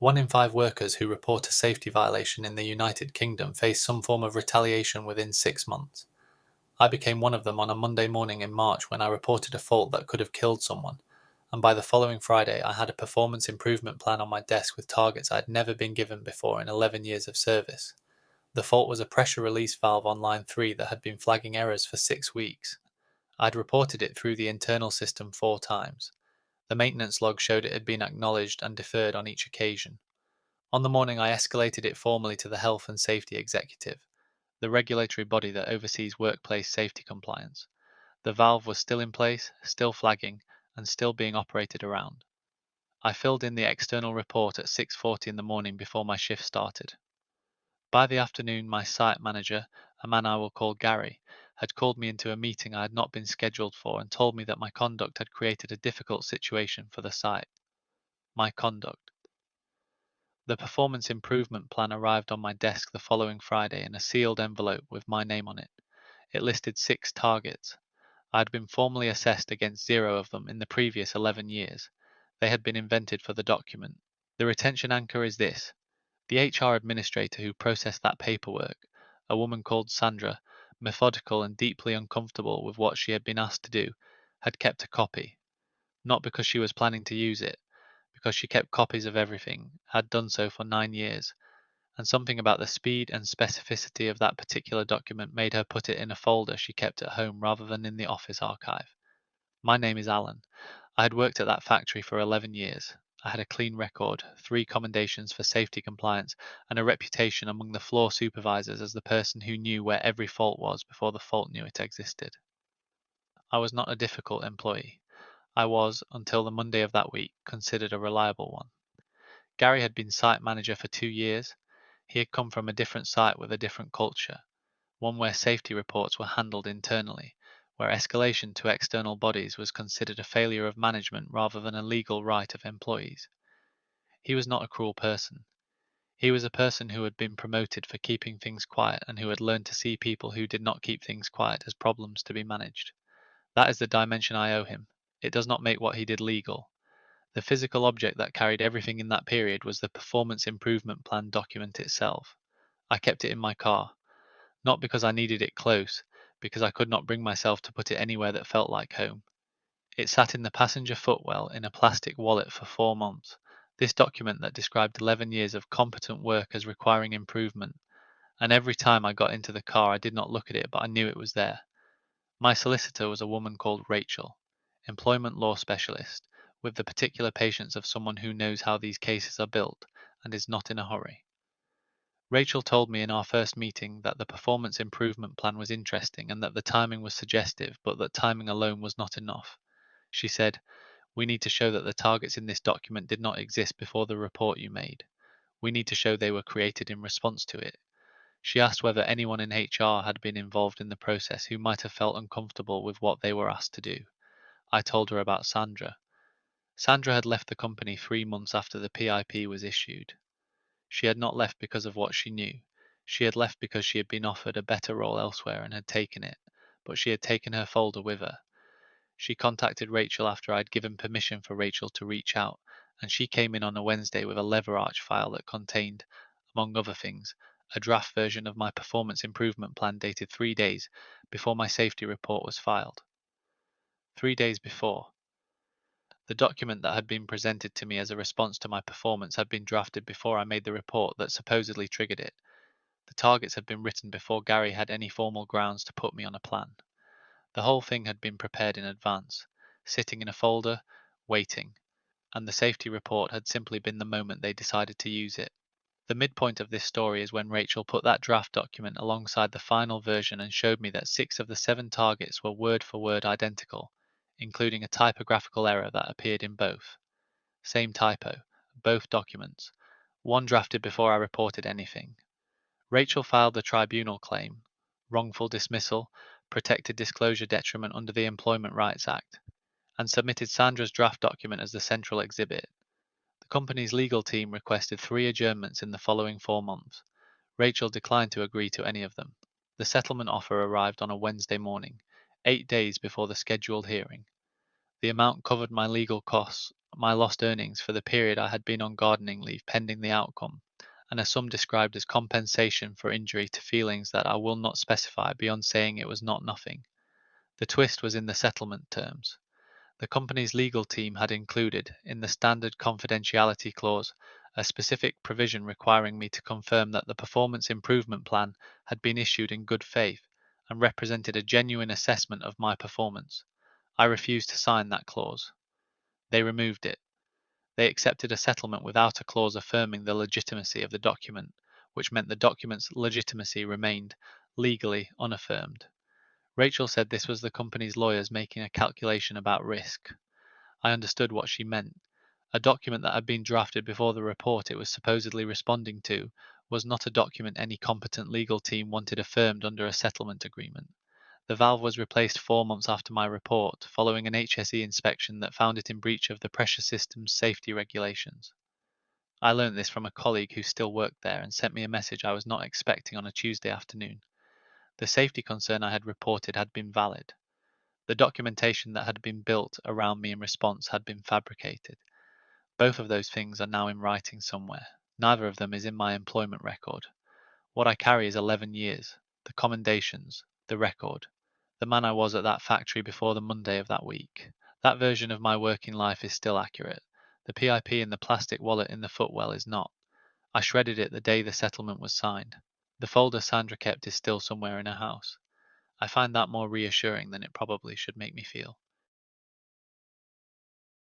1 in 5 workers who report a safety violation in the United Kingdom face some form of retaliation within 6 months. I became one of them on a Monday morning in March when I reported a fault that could have killed someone, and by the following Friday I had a performance improvement plan on my desk with targets I had never been given before in 11 years of service. The fault was a pressure release valve on line 3 that had been flagging errors for 6 weeks. I'd reported it through the internal system 4 times. The maintenance log showed it had been acknowledged and deferred on each occasion. On the morning I escalated it formally to the Health and Safety Executive, the regulatory body that oversees workplace safety compliance. The valve was still in place, still flagging, and still being operated around. I filled in the external report at 6:40 in the morning before my shift started. By the afternoon my site manager, a man I will call Gary, had called me into a meeting I had not been scheduled for and told me that my conduct had created a difficult situation for the site. My conduct. The performance improvement plan arrived on my desk the following Friday in a sealed envelope with my name on it. It listed 6 targets. I had been formally assessed against 0 of them in the previous 11 years. They had been invented for the document. The retention anchor is this: the HR administrator who processed that paperwork, a woman called Sandra, methodical and deeply uncomfortable with what she had been asked to do, had kept a copy. Not because she was planning to use it, because she kept copies of everything, had done so for 9 years, and something about the speed and specificity of that particular document made her put it in a folder she kept at home rather than in the office archive. My name is Alan. I had worked at that factory for 11 years. I had a clean record, 3 commendations for safety compliance, and a reputation among the floor supervisors as the person who knew where every fault was before the fault knew it existed. I was not a difficult employee. I was, until the Monday of that week, considered a reliable one. Gary had been site manager for 2 years. He had come from a different site with a different culture, one where safety reports were handled internally, where escalation to external bodies was considered a failure of management rather than a legal right of employees. He was not a cruel person. He was a person who had been promoted for keeping things quiet and who had learned to see people who did not keep things quiet as problems to be managed. That is the dimension I owe him. It does not make what he did legal. The physical object that carried everything in that period was the performance improvement plan document itself. I kept it in my car, not because I needed it close, because I could not bring myself to put it anywhere that felt like home. It sat in the passenger footwell in a plastic wallet for 4 months. This document that described 11 years of competent work as requiring improvement, and every time I got into the car I did not look at it, but I knew it was there. My solicitor was a woman called Rachel, employment law specialist, with the particular patience of someone who knows how these cases are built and is not in a hurry. Rachel told me in our first meeting that the performance improvement plan was interesting and that the timing was suggestive, but that timing alone was not enough. She said, "We need to show that the targets in this document did not exist before the report you made. We need to show they were created in response to it." She asked whether anyone in HR had been involved in the process who might have felt uncomfortable with what they were asked to do. I told her about Sandra. Sandra had left the company 3 months after the PIP was issued. She had not left because of what she knew. She had left because she had been offered a better role elsewhere and had taken it, but she had taken her folder with her. She contacted Rachel after I had given permission for Rachel to reach out, and she came in on a Wednesday with a lever arch file that contained, among other things, a draft version of my performance improvement plan dated 3 days before my safety report was filed. 3 days before. The document that had been presented to me as a response to my performance had been drafted before I made the report that supposedly triggered it. The targets had been written before Gary had any formal grounds to put me on a plan. The whole thing had been prepared in advance, sitting in a folder, waiting, and the safety report had simply been the moment they decided to use it. The midpoint of this story is when Rachel put that draft document alongside the final version and showed me that 6 of the 7 targets were word for word identical, including a typographical error that appeared in both. Same typo, both documents, one drafted before I reported anything. Rachel filed the tribunal claim, wrongful dismissal, protected disclosure detriment under the Employment Rights Act, and submitted Sandra's draft document as the central exhibit. The company's legal team requested 3 adjournments in the following 4 months. Rachel declined to agree to any of them. The settlement offer arrived on a Wednesday morning, 8 days before the scheduled hearing. The amount covered my legal costs, my lost earnings for the period I had been on gardening leave pending the outcome, and a sum described as compensation for injury to feelings that I will not specify beyond saying it was not nothing. The twist was in the settlement terms. The company's legal team had included, in the standard confidentiality clause, a specific provision requiring me to confirm that the performance improvement plan had been issued in good faith and represented a genuine assessment of my performance. I refused to sign that clause. They removed it. They accepted a settlement without a clause affirming the legitimacy of the document, which meant the document's legitimacy remained legally unaffirmed. Rachel said this was the company's lawyers making a calculation about risk. I understood what she meant. A document that had been drafted before the report it was supposedly responding to was not a document any competent legal team wanted affirmed under a settlement agreement. The valve was replaced 4 months after my report, following an HSE inspection that found it in breach of the pressure systems safety regulations. I learnt this from a colleague who still worked there and sent me a message I was not expecting on a Tuesday afternoon. The safety concern I had reported had been valid. The documentation that had been built around me in response had been fabricated. Both of those things are now in writing somewhere. Neither of them is in my employment record. What I carry is 11 years, the commendations, the record, the man I was at that factory before the Monday of that week. That version of my working life is still accurate. The PIP in the plastic wallet in the footwell is not. I shredded it the day the settlement was signed. The folder Sandra kept is still somewhere in her house. I find that more reassuring than it probably should make me feel.